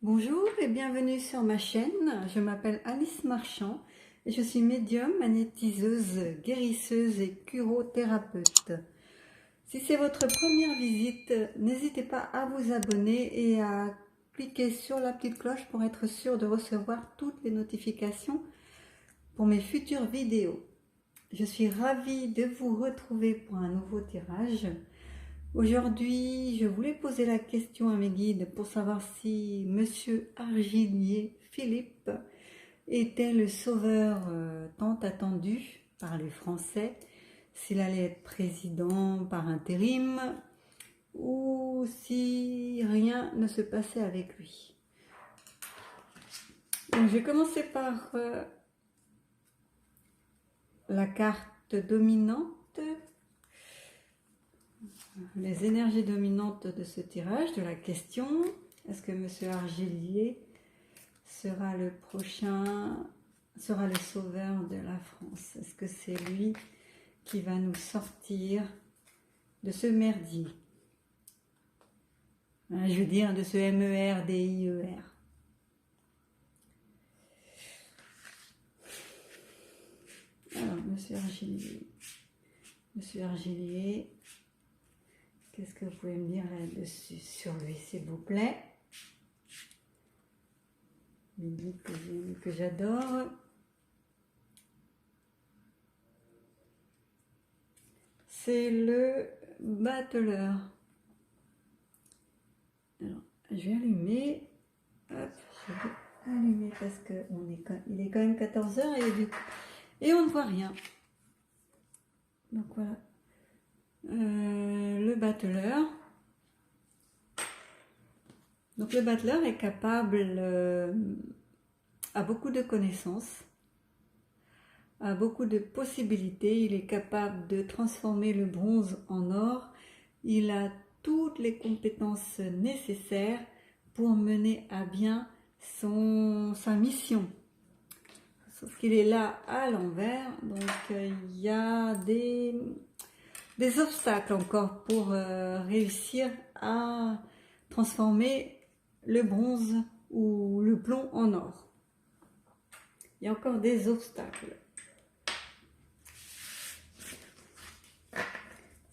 Bonjour et bienvenue sur ma chaîne. Je m'appelle Alice Marchand et je suis médium, magnétiseuse, guérisseuse et curothérapeute. Si c'est votre première visite, n'hésitez pas à vous abonner et à cliquer sur la petite cloche pour être sûr de recevoir toutes les notifications pour mes futures vidéos. Je suis ravie de vous retrouver pour un nouveau tirage. Aujourd'hui, je voulais poser la question à mes guides pour savoir si Monsieur Argilier Philippe était le sauveur tant attendu par les Français, s'il allait être président par intérim ou si rien ne se passait avec lui. Donc, je vais commencer par la carte dominante. Les énergies dominantes de ce tirage, de la question, est-ce que Monsieur Argilier sera le prochain, sera le sauveur de la France? Est-ce que c'est lui qui va nous sortir de ce merdier? Je veux dire de ce MERDIER. Alors, Monsieur Argilier, qu'est-ce que vous pouvez me dire là-dessus sur lui, s'il vous plaît? Une guide que j'adore. C'est le battleur. Alors, je vais allumer. Hop, je vais allumer parce qu'il est quand même 14 h et on ne voit rien. Donc voilà. Le battleur. Donc le battleur est capable, a beaucoup de connaissances, a beaucoup de possibilités. Il est capable de transformer le bronze en or. Il a toutes les compétences nécessaires pour mener à bien sa mission. Sauf qu'il est là à l'envers, donc il y a des obstacles encore pour réussir à transformer le bronze ou le plomb en or. Il y a encore des obstacles.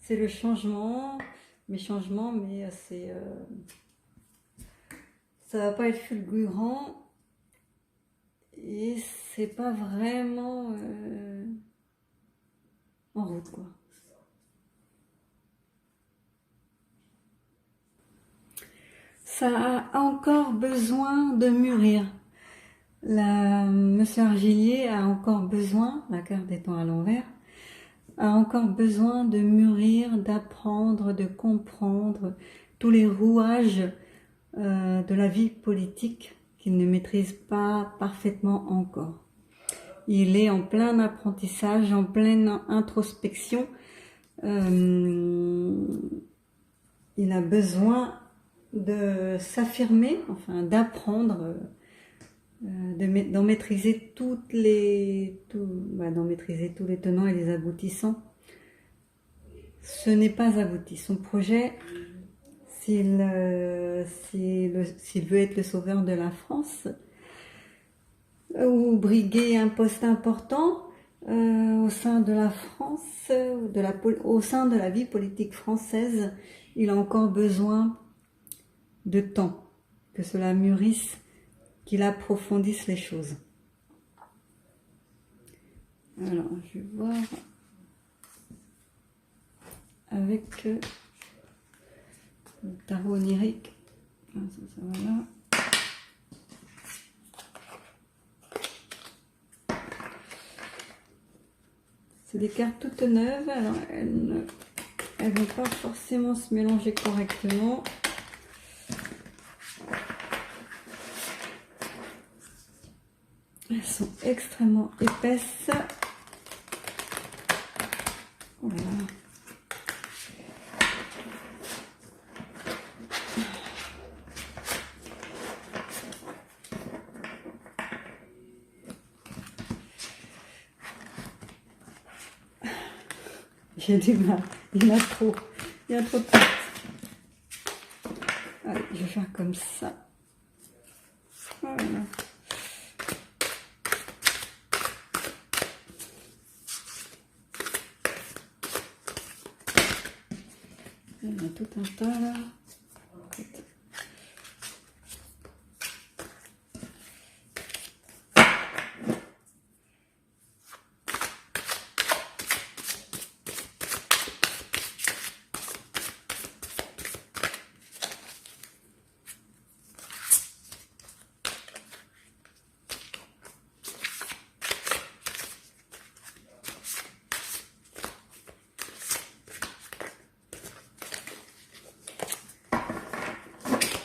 C'est le changement, mais c'est ça va pas être fulgurant et c'est pas vraiment en route, quoi. Ça a encore besoin de mûrir. Monsieur Argilier a encore besoin, la carte étant à l'envers, a encore besoin de mûrir, d'apprendre, de comprendre tous les rouages de la vie politique qu'il ne maîtrise pas parfaitement encore. Il est en plein apprentissage, en pleine introspection. Il a besoin de s'affirmer, enfin d'apprendre, d'en maîtriser d'en maîtriser tous les tenants et les aboutissants. Ce n'est pas abouti. Son projet, s'il veut être le sauveur de la France ou briguer un poste important au sein de la France, au sein de la vie politique française, il a encore besoin de temps, que cela mûrisse, qu'il approfondisse les choses. Alors, je vais voir avec le tarot onirique. Ça va là. C'est des cartes toutes neuves, alors elles ne vont pas forcément se mélanger correctement. Elles sont extrêmement épaisses. Voilà. J'ai du mal, il y en a trop. Il y a trop de cartes. Allez, je vais faire comme ça. tout un tas là.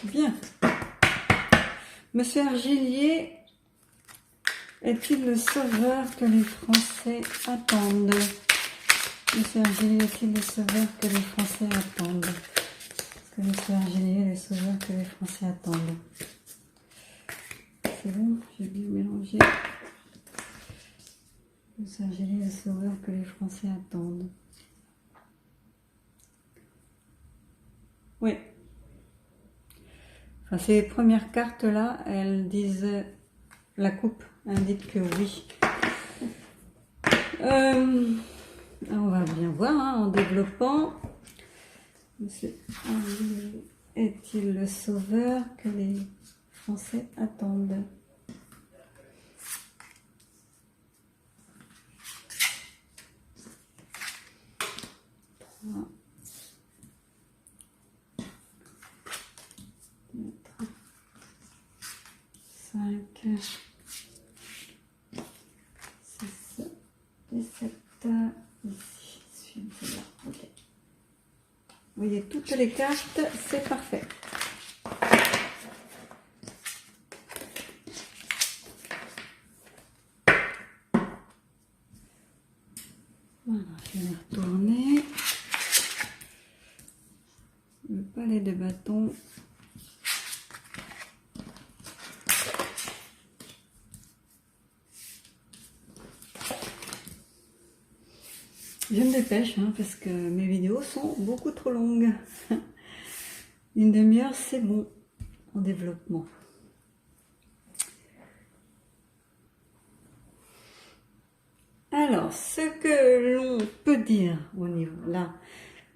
Bien. Monsieur Argillier est-il le sauveur que les Français attendent? Monsieur Argillier est-il le sauveur que les Français attendent? Est-ce que Monsieur Argillier est le sauveur que les Français attendent? C'est bon, j'ai bien mélangé. Monsieur Argillier est le sauveur que les Français attendent. Oui. Enfin, ces premières cartes là, elles disent, la coupe indique que oui. On va bien voir hein, en développant. Monsieur Argillier est-il le sauveur que les Français attendent? Vous voyez toutes les cartes, c'est parfait. Voilà, je vais retourner. Le palais de bâton. Je me dépêche hein, parce que mes vidéos sont beaucoup trop longues. Une demi-heure, c'est bon en développement. Alors, ce que l'on peut dire au niveau là,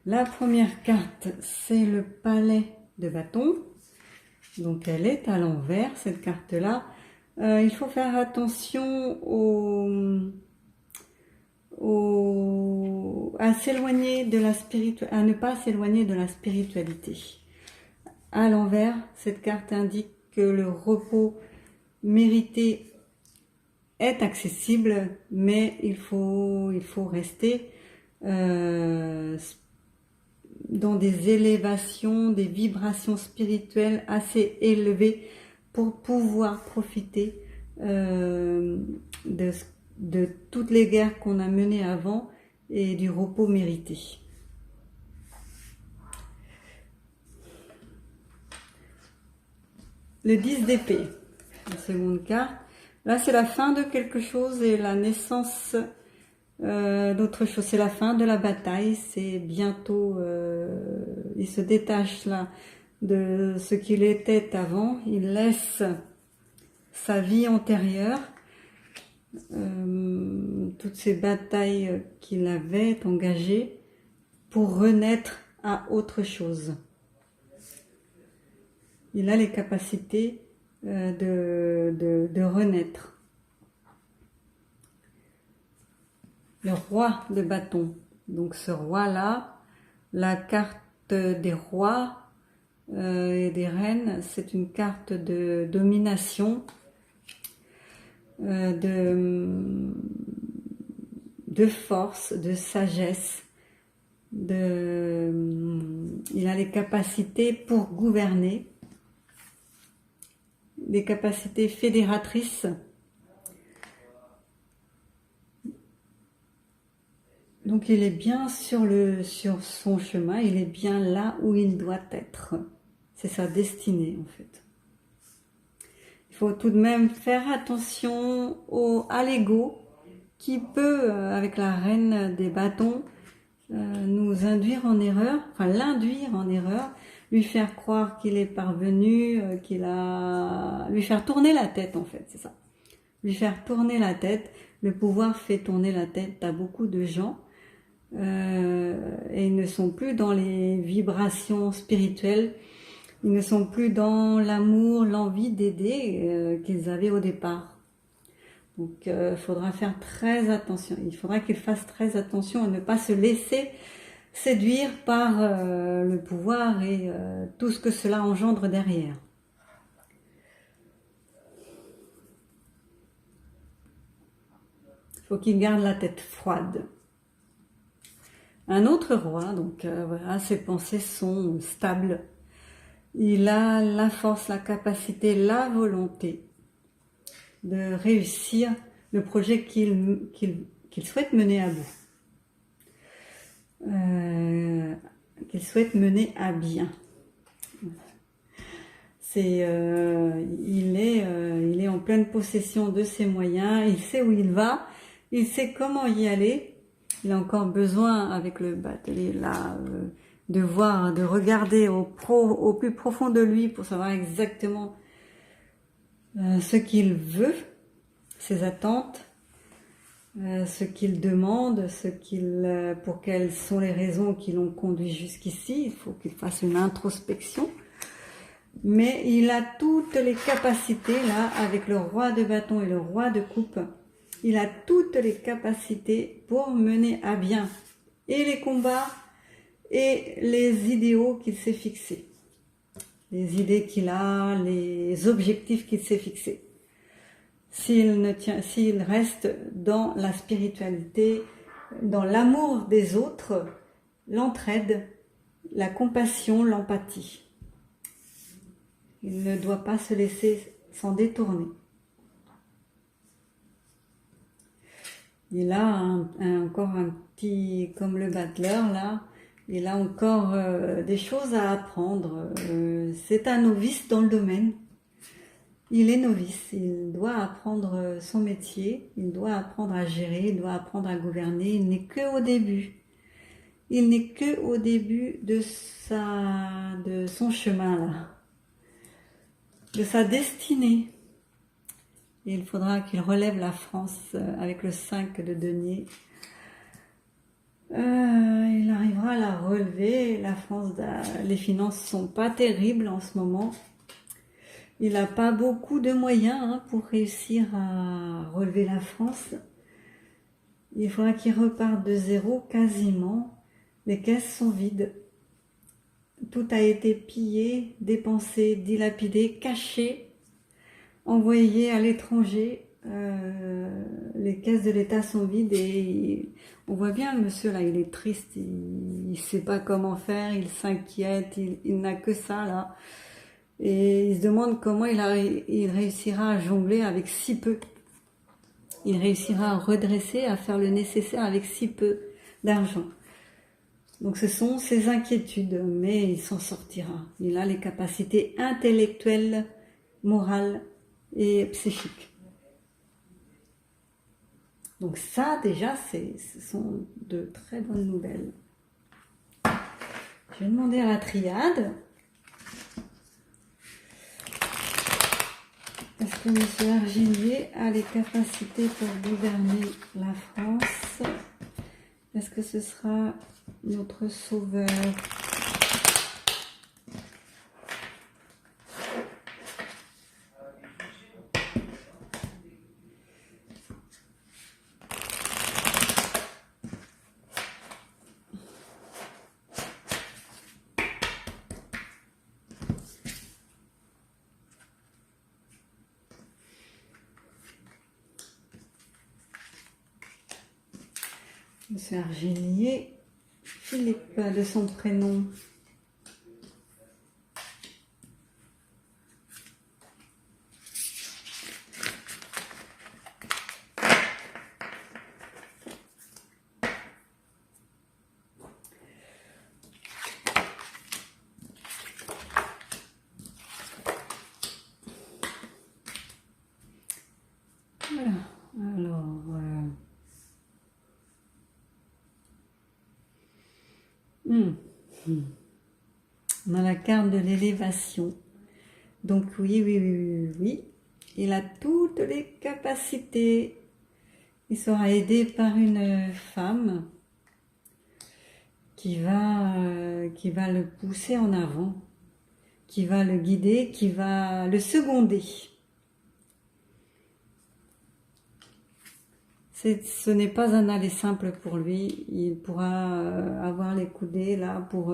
la première carte, c'est le palais de bâton. Donc, elle est à l'envers, cette carte-là. Il faut faire attention à s'éloigner de la spiritualité, à ne pas s'éloigner de la spiritualité. À l'envers, cette carte indique que le repos mérité est accessible, mais il faut rester dans des élévations, des vibrations spirituelles assez élevées pour pouvoir profiter de toutes les guerres qu'on a menées avant et du repos mérité. Le 10 d'épée, la seconde carte. Là, c'est la fin de quelque chose et la naissance d'autre chose. C'est la fin de la bataille. C'est bientôt, il se détache là de ce qu'il était avant. Il laisse sa vie antérieure. Toutes ces batailles qu'il avait engagées pour renaître à autre chose. Il a les capacités de renaître. Le roi de bâton. Donc ce roi-là, la carte des rois et des reines, c'est une carte de domination, de force, de sagesse. Il a les capacités pour gouverner, des capacités fédératrices. Donc il est bien sur son chemin, il est bien là où il doit être. C'est sa destinée en fait. Il faut tout de même faire attention à l'ego qui peut, avec la reine des bâtons, nous induire en erreur, enfin l'induire en erreur, lui faire croire qu'il est parvenu, lui faire tourner la tête en fait, c'est ça. Lui faire tourner la tête. Le pouvoir fait tourner la tête à beaucoup de gens. et ils ne sont plus dans les vibrations spirituelles, ils ne sont plus dans l'amour, l'envie d'aider qu'ils avaient au départ. Donc il faudra faire très attention, il faudra qu'ils fassent très attention à ne pas se laisser séduire par le pouvoir et tout ce que cela engendre derrière. Il faut qu'ils gardent la tête froide. Un autre roi, donc voilà, ses pensées sont stables. Il a la force, la capacité, la volonté de réussir le projet qu'il souhaite mener à bout. Qu'il souhaite mener à bien. Il est en pleine possession de ses moyens, il sait où il va, il sait comment y aller. Il a encore besoin, avec le bâtelier là, de voir, de regarder au plus profond de lui pour savoir exactement ce qu'il veut, ses attentes, ce qu'il demande, pour quelles sont les raisons qui l'ont conduit jusqu'ici. Il faut qu'il fasse une introspection. Mais il a toutes les capacités là, avec le roi de bâton et le roi de coupe. Il a toutes les capacités pour mener à bien et les combats et les idéaux qu'il s'est fixés. Les idées qu'il a, les objectifs qu'il s'est fixés. S'il reste dans la spiritualité, dans l'amour des autres, l'entraide, la compassion, l'empathie. Il ne doit pas se laisser s'en détourner. Il a encore un petit, comme le battleur là, il a encore des choses à apprendre. C'est un novice dans le domaine. Il est novice, il doit apprendre son métier, il doit apprendre à gérer, il doit apprendre à gouverner. Il n'est que au début. Il n'est que au début de son chemin là, de sa destinée. Et il faudra qu'il relève la France avec le 5 de denier. Il arrivera à la relever. La France, les finances sont pas terribles en ce moment. Il n'a pas beaucoup de moyens pour réussir à relever la France. Il faudra qu'il reparte de zéro quasiment. Les caisses sont vides. Tout a été pillé, dépensé, dilapidé, caché, envoyé à l'étranger. Les caisses de l'État sont vides et on voit bien le monsieur là, il est triste, il ne sait pas comment faire, il s'inquiète, il n'a que ça là. Et il se demande comment il réussira à jongler avec si peu. Il réussira à redresser, à faire le nécessaire avec si peu d'argent. Donc ce sont ses inquiétudes, mais il s'en sortira. Il a les capacités intellectuelles, morales et psychiques. Donc ça déjà, ce sont de très bonnes nouvelles. Je vais demander à la triade. Est-ce que M. Argilier a les capacités pour gouverner la France? Est-ce que ce sera notre sauveur? Monsieur Argilier, Philippe de son prénom. Voilà, alors... On a la carte de l'élévation. Donc oui. Il a toutes les capacités. Il sera aidé par une femme. qui va le pousser en avant, qui va le guider, qui va le seconder. Ce n'est pas un aller simple pour lui. Il pourra avoir les coudées là pour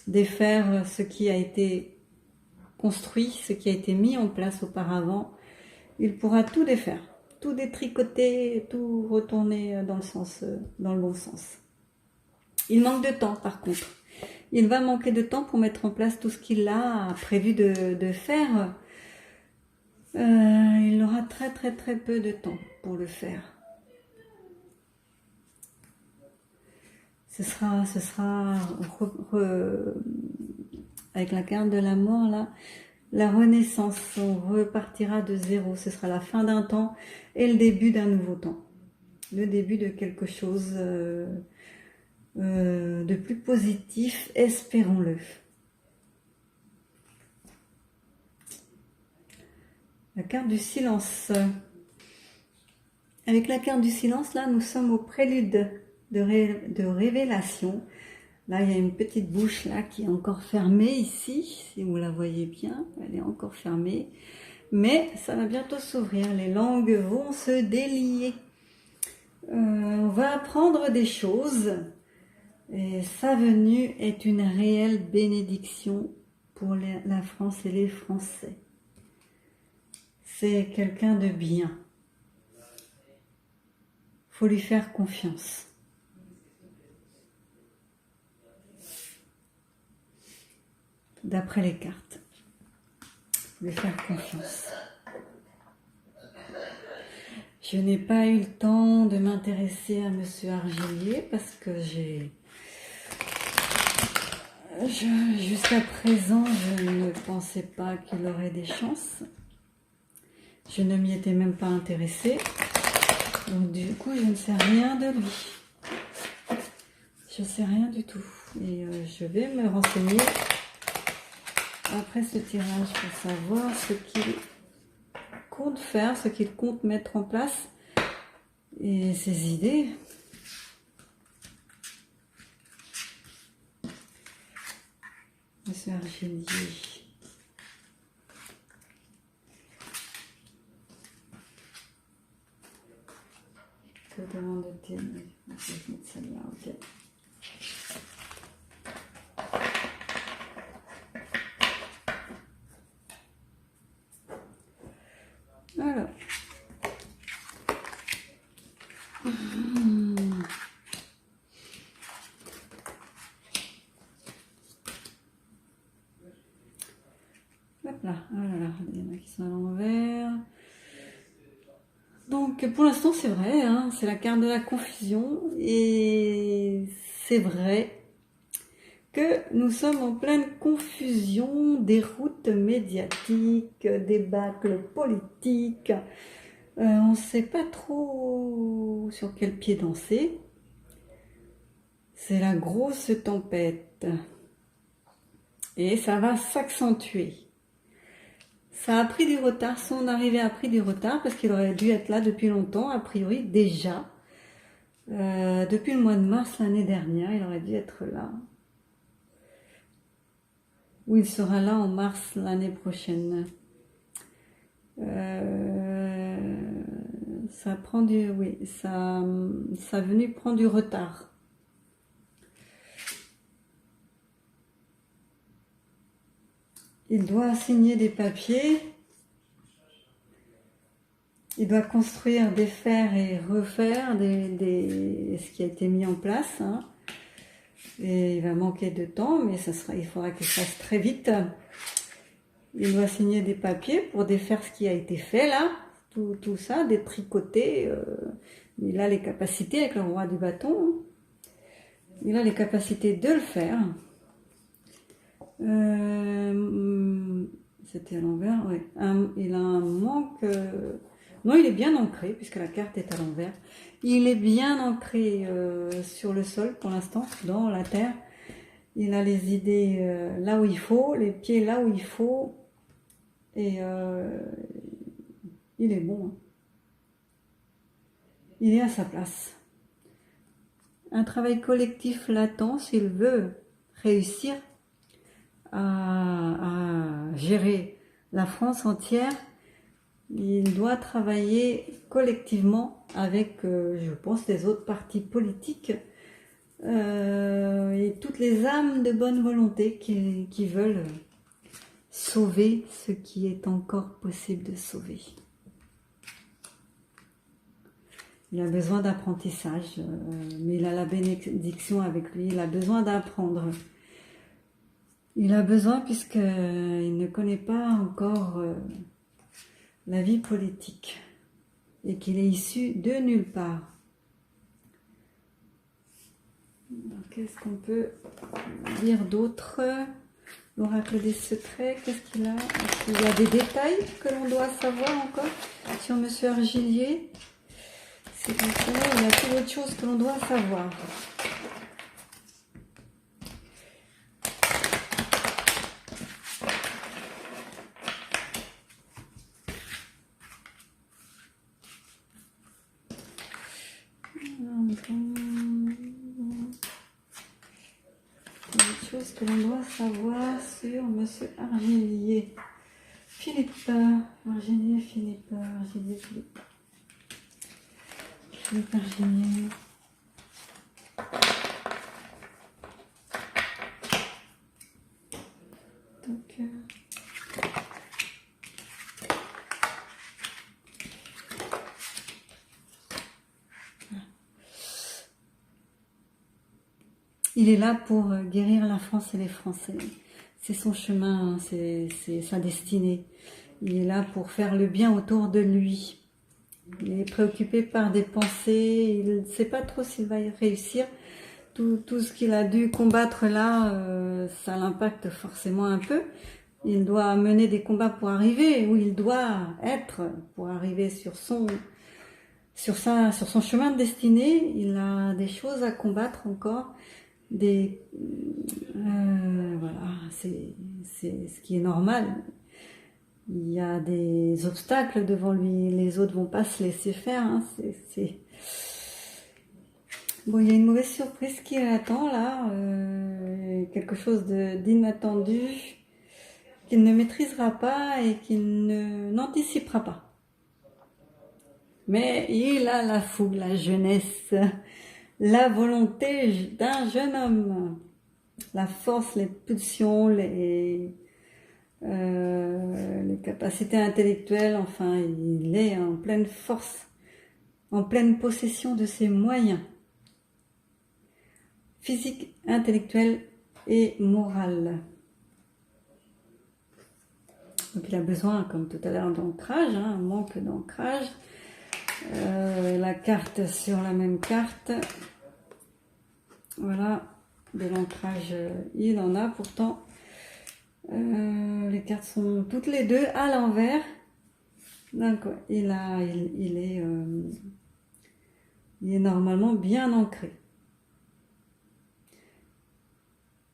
défaire ce qui a été construit, ce qui a été mis en place auparavant. Il pourra tout défaire, tout détricoter, tout retourner dans le bon sens. Il manque de temps par contre. Il va manquer de temps pour mettre en place tout ce qu'il a prévu de faire. Il aura très peu de temps pour le faire. Ce sera avec la carte de la mort là, la renaissance. On repartira de zéro. Ce sera la fin d'un temps et le début d'un nouveau temps. Le début de quelque chose de plus positif, espérons-le. La carte du silence. Avec la carte du silence, là, nous sommes au prélude de révélation. Là, il y a une petite bouche là qui est encore fermée ici, si vous la voyez bien, elle est encore fermée. Mais ça va bientôt s'ouvrir, les langues vont se délier. On va apprendre des choses. Et sa venue est une réelle bénédiction pour la France et les Français. C'est quelqu'un de bien. Faut lui faire confiance. D'après les cartes. Faut lui faire confiance. Je n'ai pas eu le temps de m'intéresser à Monsieur Argilier parce que jusqu'à présent, je ne pensais pas qu'il aurait des chances. Je ne m'y étais même pas intéressée. Donc du coup, je ne sais rien de lui. Je ne sais rien du tout. Et je vais me renseigner après ce tirage pour savoir ce qu'il compte faire, ce qu'il compte mettre en place et ses idées. Monsieur Argilier. Que demande-t-il? Je vais mettre celle-là, ok. Alors. Hop là, oh là là, il y en a qui sont à l'envers. Donc pour l'instant c'est vrai, hein, c'est la carte de la confusion et c'est vrai que nous sommes en pleine confusion, des routes médiatiques, débâcle politique. On ne sait pas trop sur quel pied danser. C'est la grosse tempête et ça va s'accentuer. Ça a pris du retard, son arrivée a pris du retard parce qu'il aurait dû être là depuis longtemps, a priori déjà. Depuis le mois de mars l'année dernière, il aurait dû être là. Ou il sera là en mars l'année prochaine. Ça prend du... Oui, sa venue prend du retard. Il doit signer des papiers. Il doit construire, défaire et refaire ce qui a été mis en place. Hein. Et il va manquer de temps, mais il faudra qu'il fasse très vite. Il doit signer des papiers pour défaire ce qui a été fait là. Tout ça, détricoter. Il a les capacités avec le roi du bâton. Hein. Il a les capacités de le faire. C'était à l'envers, oui. Il a un manque... Non, il est bien ancré, puisque la carte est à l'envers. Il est bien ancré sur le sol, pour l'instant, dans la terre. Il a les idées là où il faut, les pieds là où il faut. Et il est bon. Hein. Il est à sa place. un travail collectif latent s'il veut réussir à gérer la France entière. Il doit travailler collectivement avec, je pense, les autres partis politiques et toutes les âmes de bonne volonté qui veulent sauver ce qui est encore possible de sauver. Il a besoin d'apprentissage, mais il a la bénédiction avec lui, il a besoin d'apprendre. Il a besoin puisqu'il ne connaît pas encore la vie politique et qu'il est issu de nulle part. Qu'est-ce qu'on peut dire d'autre? L'oracle des secrets, qu'est-ce qu'il a? Est-ce qu'il y a des détails que l'on doit savoir encore sur Monsieur Argillier? C'est comme ça, il y a plus d'autres choses que l'on doit savoir. Des choses que l'on doit savoir sur Monsieur Argillier. Philippe, Argillier, Philippe, Argillier, Philippe. Philippe Argillier. Donc, il est là pour guérir la France et les Français. C'est son chemin, c'est sa destinée. Il est là pour faire le bien autour de lui. Il est préoccupé par des pensées, il ne sait pas trop s'il va y réussir. Tout ce qu'il a dû combattre là, ça l'impacte forcément un peu. Il doit mener des combats pour arriver où il doit être, pour arriver sur son chemin de destinée. Il a des choses à combattre encore. Voilà, c'est ce qui est normal. Il y a des obstacles devant lui, les autres vont pas se laisser faire. Hein. Bon, il y a une mauvaise surprise qui l'attend là, quelque chose d'inattendu qu'il ne maîtrisera pas et qu'il n'anticipera pas. Mais il a la fougue, la jeunesse, la volonté d'un jeune homme, la force, les pulsions, les capacités intellectuelles, enfin, il est en pleine force, en pleine possession de ses moyens physiques, intellectuels et moraux. Donc il a besoin, comme tout à l'heure, d'ancrage, un manque d'ancrage. La carte sur la même carte, voilà, de l'ancrage, il en a pourtant. Les cartes sont toutes les deux à l'envers. Donc il est normalement bien ancré.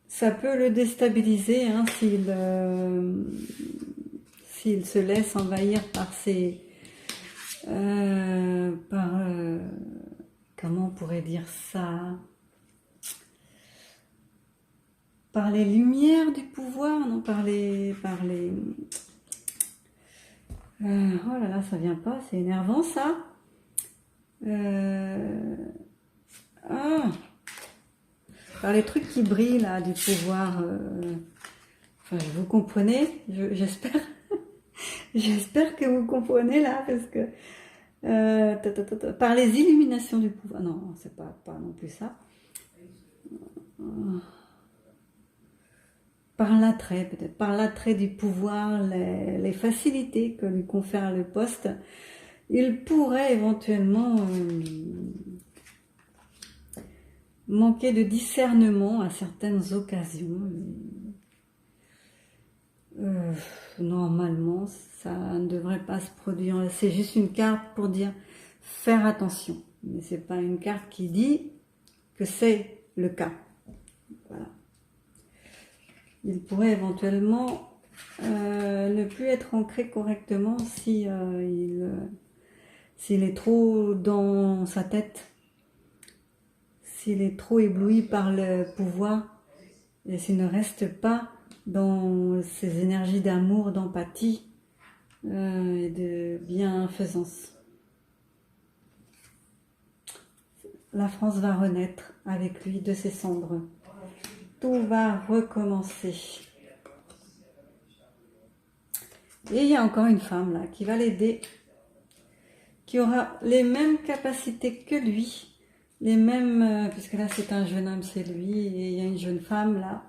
Ça peut le déstabiliser hein, s'il se laisse envahir par ses comment on pourrait dire ça, par les lumières du pouvoir, non, par les oh là là, ça vient pas, c'est énervant ça. Par les trucs qui brillent là du pouvoir. Enfin, vous comprenez, j'espère. J'espère que vous comprenez là, parce que par les illuminations du pouvoir. Non, c'est pas non plus ça. Par l'attrait, peut-être, par l'attrait du pouvoir, les facilités que lui confère le poste, il pourrait éventuellement manquer de discernement à certaines occasions. Normalement, ça ne devrait pas se produire. C'est juste une carte pour dire faire attention. Mais c'est pas une carte qui dit que c'est le cas. Voilà. Il pourrait éventuellement ne plus être ancré correctement si s'il est trop dans sa tête, s'il est trop ébloui par le pouvoir et s'il ne reste pas dans ses énergies d'amour, d'empathie et de bienfaisance. La France va renaître avec lui de ses cendres. Tout va recommencer. Et il y a encore une femme là qui va l'aider, qui aura les mêmes capacités que lui, les mêmes, puisque là c'est un jeune homme, c'est lui, et il y a une jeune femme là,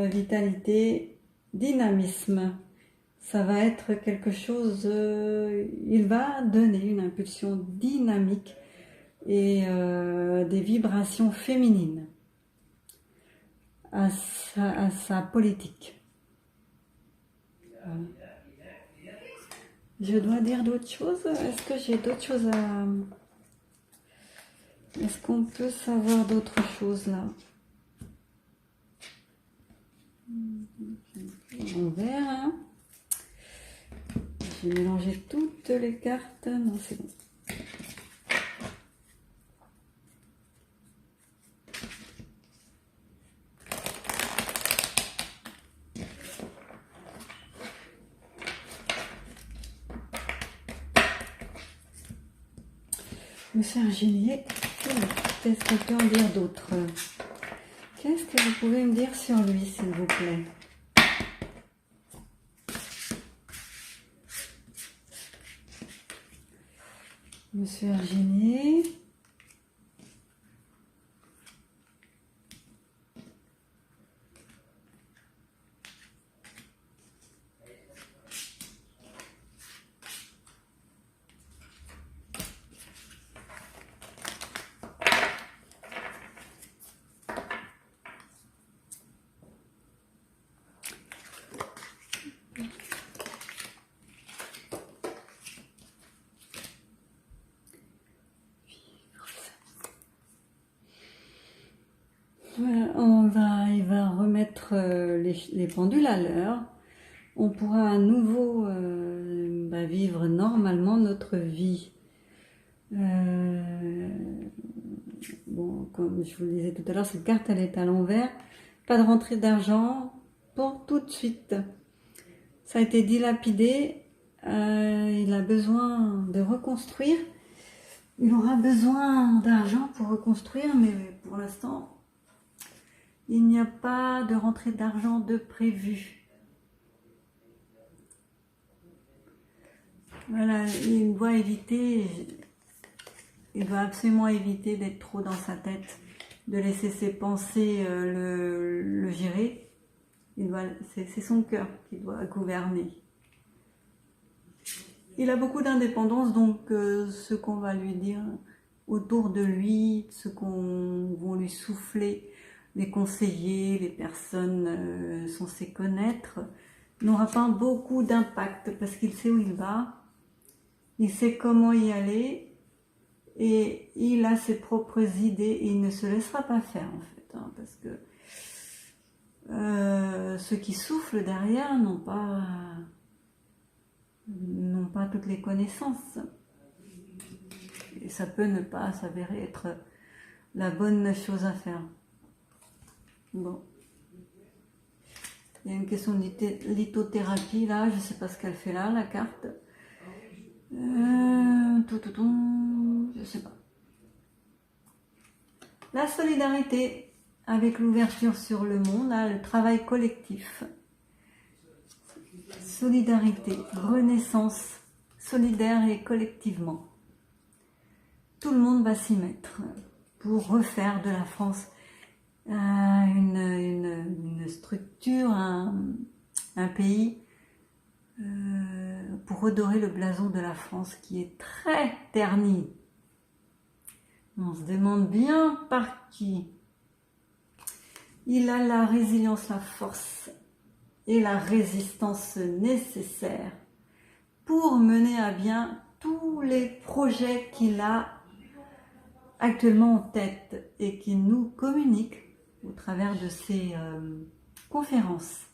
vitalité, dynamisme. Ça va être quelque chose, il va donner une impulsion dynamique et des vibrations féminines à sa politique. Voilà. Je dois dire d'autres choses? Est-ce que j'ai d'autres choses à... Est-ce qu'on peut savoir d'autres choses là? On verra. Hein. J'ai mélangé toutes les cartes. Non, c'est bon. Monsieur Ingénier, qu'est-ce qu'on peut en dire d'autre? Qu'est-ce que vous pouvez me dire sur lui, s'il vous plaît? Monsieur Ingénier. Voilà, il va remettre les pendules à l'heure. On pourra à nouveau vivre normalement notre vie. Bon, comme je vous le disais tout à l'heure, cette carte elle est à l'envers. Pas de rentrée d'argent pour tout de suite. Ça a été dilapidé. Il a besoin de reconstruire. Il aura besoin d'argent pour reconstruire, mais pour l'instant, il n'y a pas de rentrée d'argent de prévu. Voilà, il doit éviter, il doit absolument éviter d'être trop dans sa tête, de laisser ses pensées le gérer. C'est son cœur qui doit gouverner. Il a beaucoup d'indépendance, donc ce qu'on va lui dire autour de lui, ce qu'on va lui souffler, les conseillers, les personnes censées connaître, n'aura pas beaucoup d'impact parce qu'il sait où il va, il sait comment y aller et il a ses propres idées et il ne se laissera pas faire en fait, hein, parce que ceux qui soufflent derrière n'ont pas toutes les connaissances et ça peut ne pas s'avérer être la bonne chose à faire. Bon, il y a une question de lithothérapie là, je ne sais pas ce qu'elle fait là, la carte. Je sais pas. La solidarité avec l'ouverture sur le monde, là, le travail collectif. Solidarité, renaissance, solidaire et collectivement. Tout le monde va s'y mettre pour refaire de la France une structure, un pays, pour redorer le blason de la France qui est très terni. On se demande bien par qui. Il a la résilience, la force et la résistance nécessaires pour mener à bien tous les projets qu'il a actuellement en tête et qu'il nous communique au travers de ses conférences.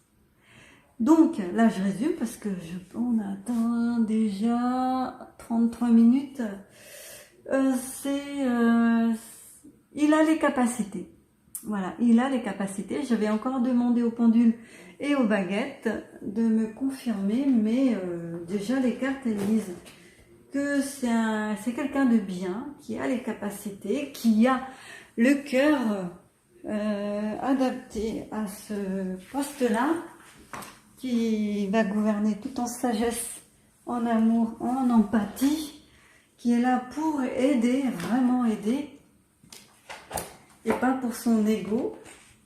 Donc là je résume parce que on atteint déjà 33 minutes. il a les capacités. Voilà, il a les capacités. Je vais encore demander au pendule et aux baguettes de me confirmer, mais déjà les cartes elles disent que c'est quelqu'un de bien, qui a les capacités, qui a le cœur adapté à ce poste-là, qui va gouverner tout en sagesse, en amour, en empathie, qui est là pour aider, vraiment aider, et pas pour son ego.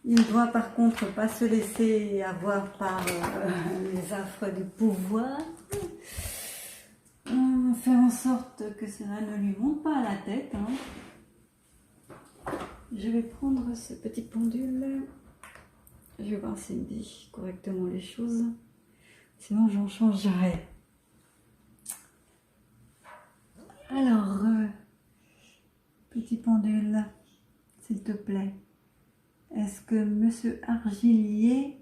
Il doit par contre pas se laisser avoir par les affres du pouvoir. Faire en sorte que cela ne lui monte pas à la tête. Je vais prendre ce petit pendule. Je vais voir s'il me dit correctement les choses. Sinon j'en changerai. Alors, petit pendule, s'il te plaît. Est-ce que Monsieur Argilier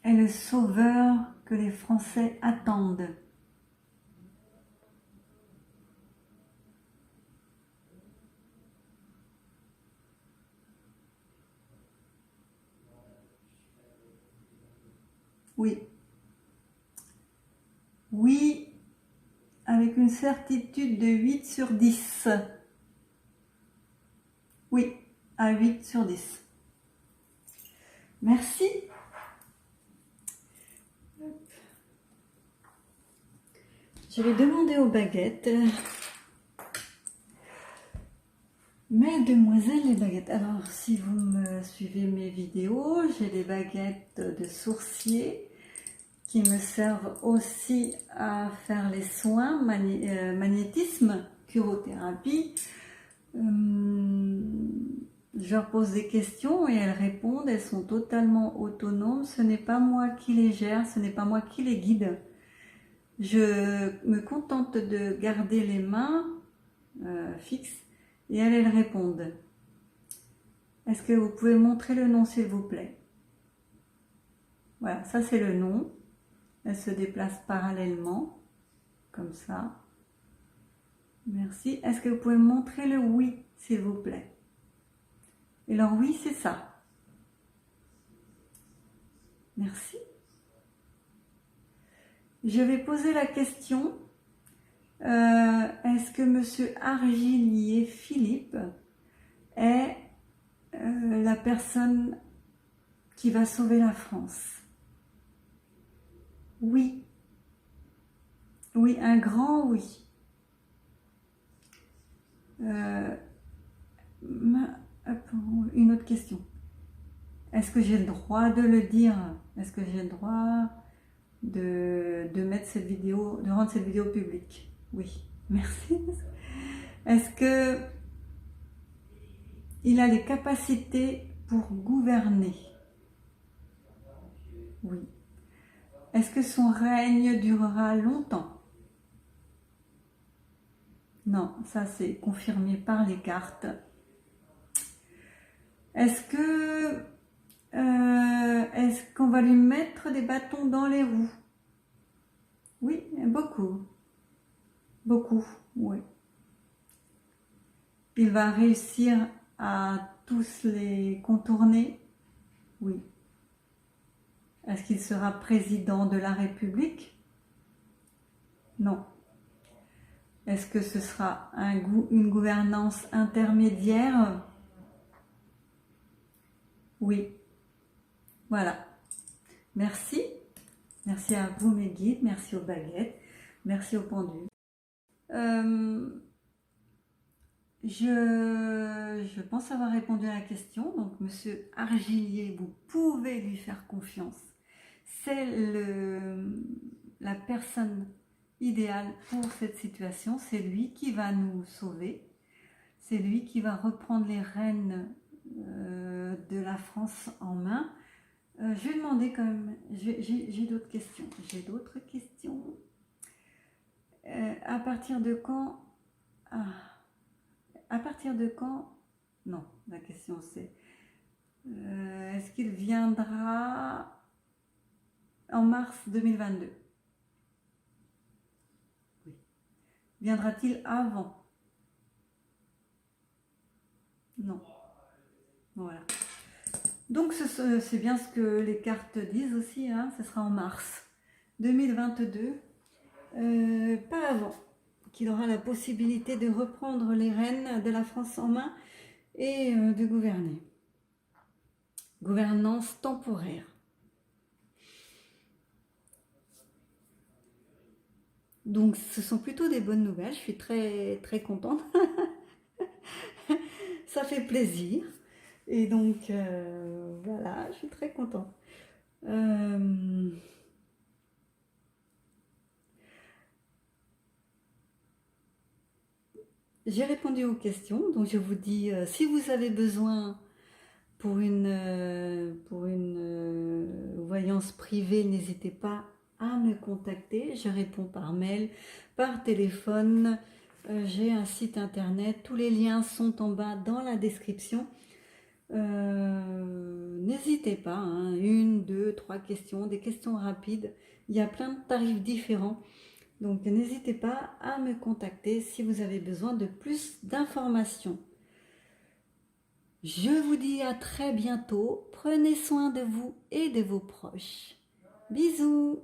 est le sauveur que les Français attendent? Oui. Oui, avec une certitude de 8 sur 10. Oui, à 8 sur 10. Merci. Je vais demander aux baguettes. Mesdemoiselles les baguettes. Alors, si vous me suivez mes vidéos, j'ai des baguettes de sourcier qui me servent aussi à faire les soins, magnétisme, curothérapie. Je leur pose des questions et elles répondent. Elles sont totalement autonomes. Ce n'est pas moi qui les gère, ce n'est pas moi qui les guide. Je me contente de garder les mains fixes et elles répondent. Est-ce que vous pouvez montrer le nom s'il vous plaît? Voilà, ça c'est le nom. Elle se déplace parallèlement, comme ça. Merci. Est-ce que vous pouvez montrer le oui s'il vous plaît? Et alors oui, c'est ça. Merci. Je vais poser la question. Est-ce que Monsieur Argilier Philippe est la personne qui va sauver la France? Oui. Oui, un grand oui. Une autre question. Est-ce que j'ai le droit de le dire? Est-ce que j'ai le droit de mettre cette vidéo, de rendre cette vidéo publique? Oui, merci. Est-ce que il a les capacités pour gouverner? Oui. Est-ce que son règne durera longtemps? Non, ça c'est confirmé par les cartes. Est-ce qu'on va lui mettre des bâtons dans les roues? Oui, beaucoup. Beaucoup, oui. Il va réussir à tous les contourner? Oui. Est-ce qu'il sera président de la République? Non. Est-ce que ce sera une gouvernance intermédiaire? Oui. Voilà. Merci. Merci à vous mes guides, merci aux baguettes, merci aux pendules. Je pense avoir répondu à la question. Donc, Monsieur Argilier, vous pouvez lui faire confiance. C'est la personne idéale pour cette situation. C'est lui qui va nous sauver. C'est lui qui va reprendre les rênes de la France en main. Je vais demander quand même, j'ai d'autres questions. J'ai d'autres questions. À partir de quand... à partir de quand... Non, la question c'est... est-ce qu'il viendra en mars 2022? Oui. Viendra-t-il avant? Non. Voilà. Donc c'est bien ce que les cartes disent aussi, hein, ce sera en mars 2022, pas avant, qu'il aura la possibilité de reprendre les rênes de la France en main et de gouverner. Gouvernance temporaire. Donc ce sont plutôt des bonnes nouvelles, je suis très très contente. Ça fait plaisir. Et donc voilà, je suis très contente. J'ai répondu aux questions, donc je vous dis, si vous avez besoin pour une voyance privée, n'hésitez pas à me contacter. Je réponds par mail, par téléphone. J'ai un site internet, tous les liens sont en bas dans la description. N'hésitez pas, hein, 1, 2, 3 questions, des questions rapides. Il y a plein de tarifs différents. Donc n'hésitez pas à me contacter si vous avez besoin de plus d'informations. Je vous dis à très bientôt. Prenez soin de vous et de vos proches. Bisous!